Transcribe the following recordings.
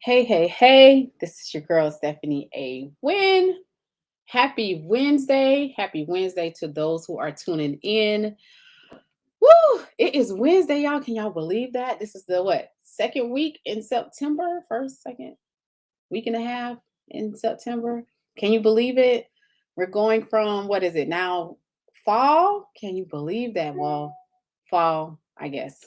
Hey, hey, hey, this is your girl, Stephanie A. Wynn. Happy Wednesday. Happy Wednesday to those who are tuning in. Woo! It is Wednesday, y'all. Can y'all believe that? This is the what? Second week in September? First, second week and a half in September. Can you believe it? We're going from what is it now? Fall? Can you believe that? Well, fall, I guess.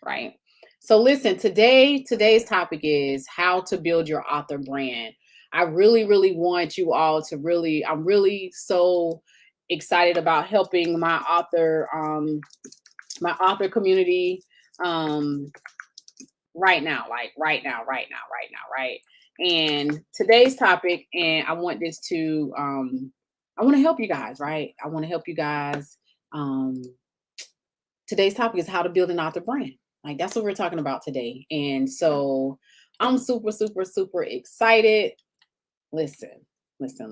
Right? So listen, today's topic is how to build your author brand. I really want you all to I'm really so excited about helping my author community um right now, like right. And today's topic, and I want this to I want to help you guys, right? I want to help you guys. Um Today's topic is how to build an author brand. Like that's what we're talking about today. And so I'm super excited. Listen, listen.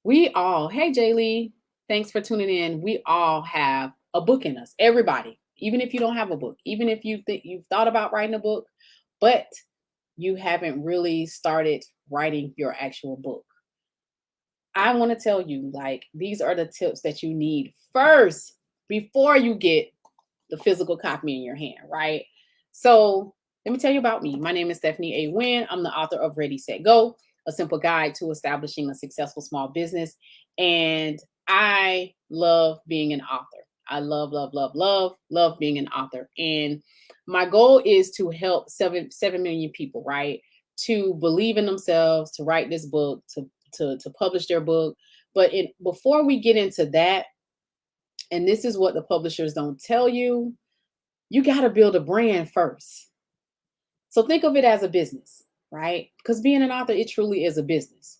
We all, hey Jaylee, thanks for tuning in. We all have a book in us. Everybody, even if you don't have a book, even if you think you've thought about writing a book, but you haven't really started writing your actual book. I want to tell you, like, these are the tips that you need first before you get the physical copy in your hand, right? So let me tell you about me. My name is Stephanie A. Wynn. I'm the author of Readi-Set Go, a simple guide to establishing a successful small business. And I love being an author. I love being an author. And my goal is to help 7 million people, right? To believe in themselves, to write this book, to publish their book. But before we get into that, and this is what the publishers don't tell you, you got to build a brand first. So think of it as a business, right? Because being an author, it truly is a business.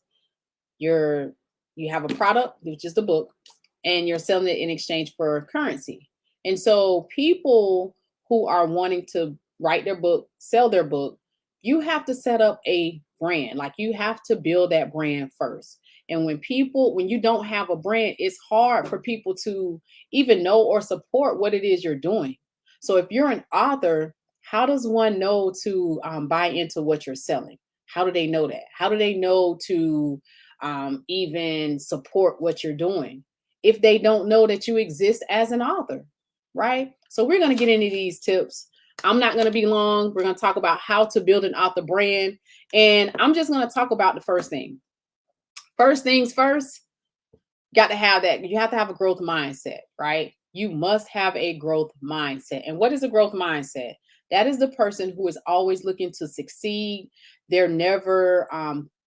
You have a product, which is the book, and you're selling it in exchange for currency. And so people who are wanting to write their book, sell their book, you have to set up a brand. Like you have to build that brand first. And when you don't have a brand, it's hard for people to even know or support what it is you're doing. So if you're an author, how does one know to buy into what you're selling? How do they know that? How do they know to even support what you're doing if they don't know that you exist as an author, right? So we're going to get into these tips. I'm not going to be long. We're going to talk about how to build an author brand. And I'm just going to talk about the first thing. First things first, got to have that. You have to have a growth mindset, right? You must have a growth mindset. And what is a growth mindset? That is the person who is always looking to succeed. They're never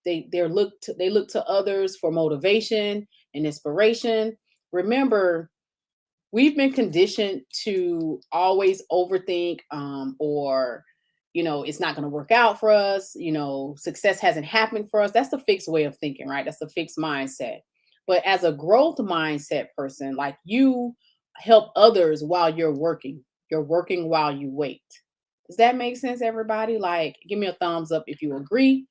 they look to others for motivation and inspiration. Remember, we've been conditioned to always overthink or it's not going to work out for us, success hasn't happened for us. That's the fixed way of thinking, right? That's the fixed mindset. But as a growth mindset person, like, you help others while you're working while you wait. Does that make sense, everybody? Like, give me a thumbs up if you agree.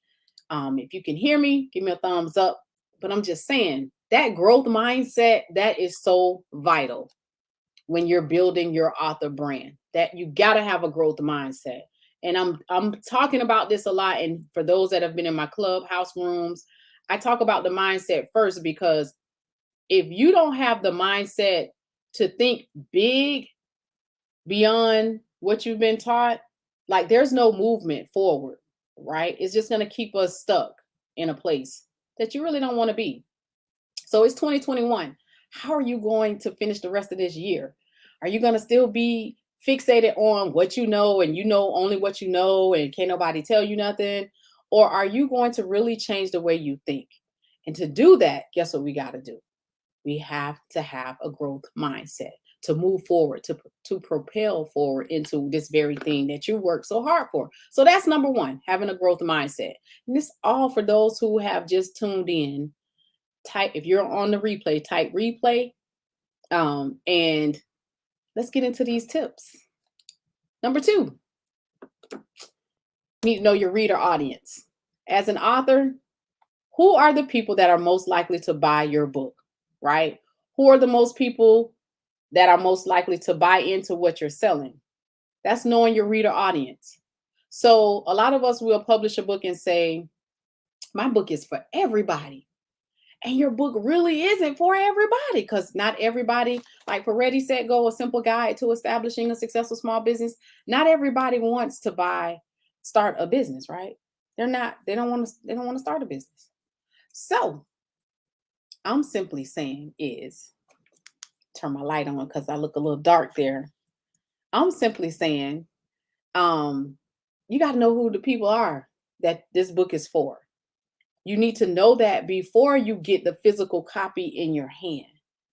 If you can hear me, give me a thumbs up. But I'm just saying, that growth mindset, that is so vital when you're building your author brand. That you got to have a growth mindset. And I'm talking about this a lot. And for those that have been in my clubhouse rooms, I talk about the mindset first, because if you don't have the mindset to think big beyond what you've been taught, like, there's no movement forward, right? It's just going to keep us stuck in a place that you really don't want to be. So it's 2021. How are you going to finish the rest of this year? Are you going to still be fixated on what you know, and you know only what you know, and can't nobody tell you nothing? Or are you going to really change the way you think? And to do that, guess what we got to do? We have to have a growth mindset to move forward, to propel forward into this very thing that you work so hard for. So that's number one, having a growth mindset. And this all for those who have just tuned in. Type, if you're on the replay, type replay. And let's get into these tips. Number two, you need to know your reader audience. As an author, who are the people that are most likely to buy your book, right? Who are the most people that are most likely to buy into what you're selling? That's knowing your reader audience. So a lot of us will publish a book and say, my book is for everybody. And your book really isn't for everybody, because not everybody, like for Readi-Set Go, a simple guide to establishing a successful small business, not everybody wants to start a business, right? They don't want to start a business. So I'm simply saying is, turn my light on because I look a little dark there. I'm simply saying, you got to know who the people are that this book is for. You need to know that before you get the physical copy in your hand.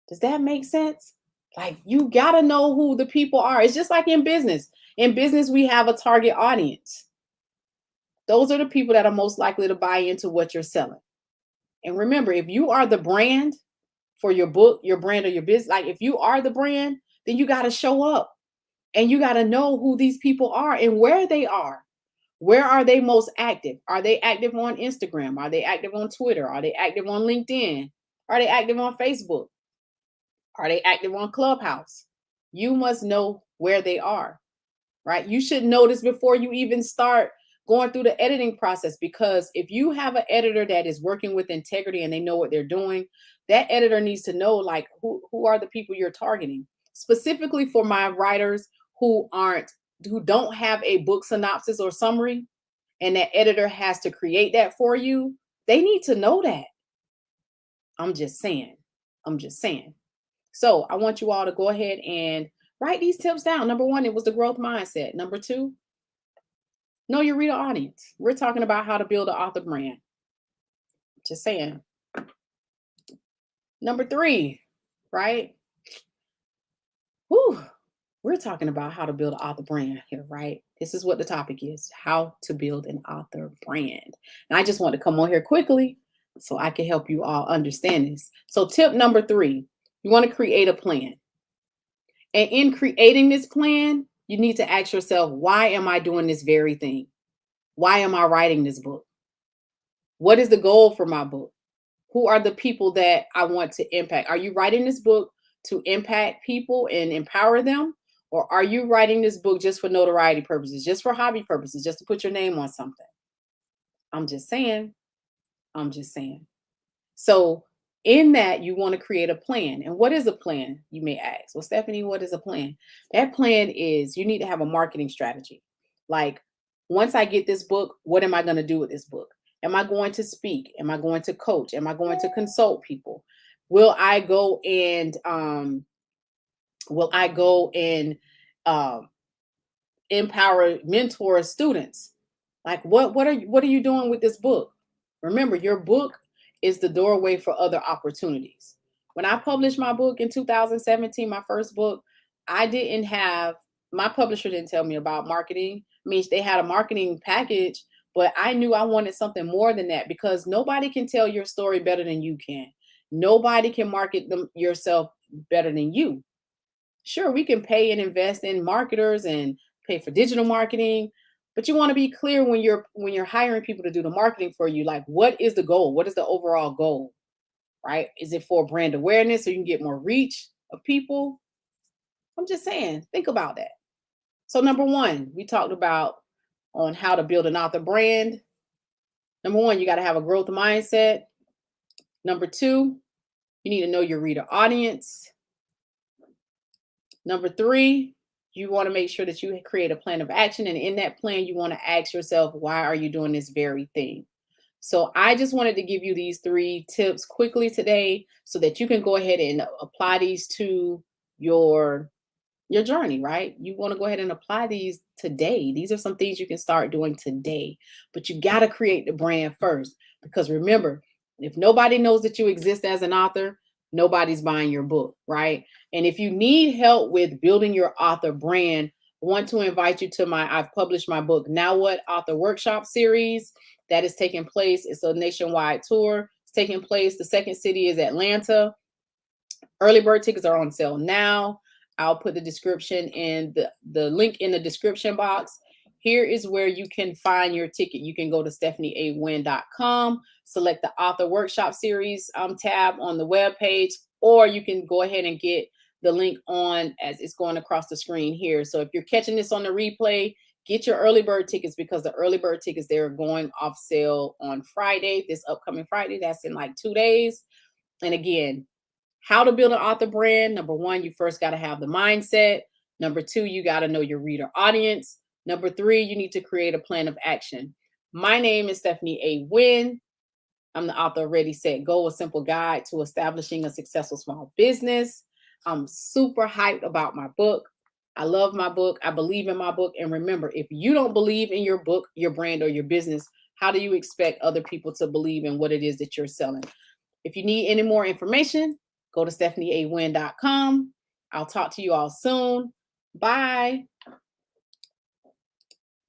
Does that make sense? Like, you got to know who the people are. It's just like in business. In business, we have a target audience. Those are the people that are most likely to buy into what you're selling. And remember, if you are the brand for your book, your brand, or your business, like if you are the brand, then you got to show up and you got to know who these people are and where they are. Where are they most active? Are they active on Instagram? Are they active on Twitter? Are they active on LinkedIn? Are they active on Facebook? Are they active on Clubhouse? You must know where they are, right? You should know this before you even start going through the editing process, because if you have an editor that is working with integrity and they know what they're doing, that editor needs to know, like, who are the people you're targeting. Specifically for my writers who don't have a book synopsis or summary, and that editor has to create that for you, they need to know that. I'm just saying. I'm just saying. So I want you all to go ahead and write these tips down. Number one, it was the growth mindset. Number two, know your reader audience. We're talking about how to build an author brand. Just saying. Number three, right? Whew. We're talking about how to build an author brand here, right? This is what the topic is: how to build an author brand. And I just want to come on here quickly so I can help you all understand this. So tip number three, you want to create a plan. And in creating this plan, you need to ask yourself, why am I doing this very thing? Why am I writing this book? What is the goal for my book? Who are the people that I want to impact? Are you writing this book to impact people and empower them? Or are you writing this book just for notoriety purposes, just for hobby purposes, just to put your name on something? I'm just saying. I'm just saying. So in that, you want to create a plan. And what is a plan, you may ask? Well, Stephanie, what is a plan? That plan is, you need to have a marketing strategy. Like, once I get this book, what am I going to do with this book? Am I going to speak? Am I going to coach? Am I going to consult people? Will I go and um, empower, mentor students? Like, what are you doing with this book? Remember, your book is the doorway for other opportunities. When I published my book in 2017, my first book, my publisher didn't tell me about marketing. I mean, they had a marketing package, but I knew I wanted something more than that, because nobody can tell your story better than you can. Nobody can market yourself better than you. Sure, we can pay and invest in marketers and pay for digital marketing, but you want to be clear when you're hiring people to do the marketing for you. Like, what is the goal? What is the overall goal? Right? Is it for brand awareness so you can get more reach of people? I'm just saying, think about that. So number one, we talked about on how to build an author brand. Number one, you got to have a growth mindset. Number two, you need to know your reader audience. Number three, you want to make sure that you create a plan of action. And in that plan, you want to ask yourself, why are you doing this very thing? So I just wanted to give you these three tips quickly today so that you can go ahead and apply these to your journey, right? You want to go ahead and apply these today. These are some things you can start doing today, but you got to create the brand first, because remember, if nobody knows that you exist as an author, nobody's buying your book, right? And if you need help with building your author brand, I want to invite you to I've published my book, Now What Author Workshop series that is taking place. It's a nationwide tour. It's taking place. The second city is Atlanta. Early bird tickets are on sale now. I'll put the description in the link in the description box. Here is where you can find your ticket. You can go to stephaniewynn.com, select the author workshop series tab on the web page, or you can go ahead and get the link on as it's going across the screen here. So if you're catching this on the replay, Get your early bird tickets because the early bird tickets, they're going off sale on Friday, this upcoming Friday. That's in like 2 days. And again, how to build an author brand. Number one, you first got to have the mindset. Number two, you got to know your reader audience. Number three, you need to create a plan of action. My name is Stephanie A. Wynn. I'm the author of Readi-Set Go, a simple guide to establishing a successful small business. I'm super hyped about my book. I love my book. I believe in my book. And remember, if you don't believe in your book, your brand, or your business, how do you expect other people to believe in what it is that you're selling? If you need any more information, go to stephaniewynn.com. I'll talk to you all soon. Bye.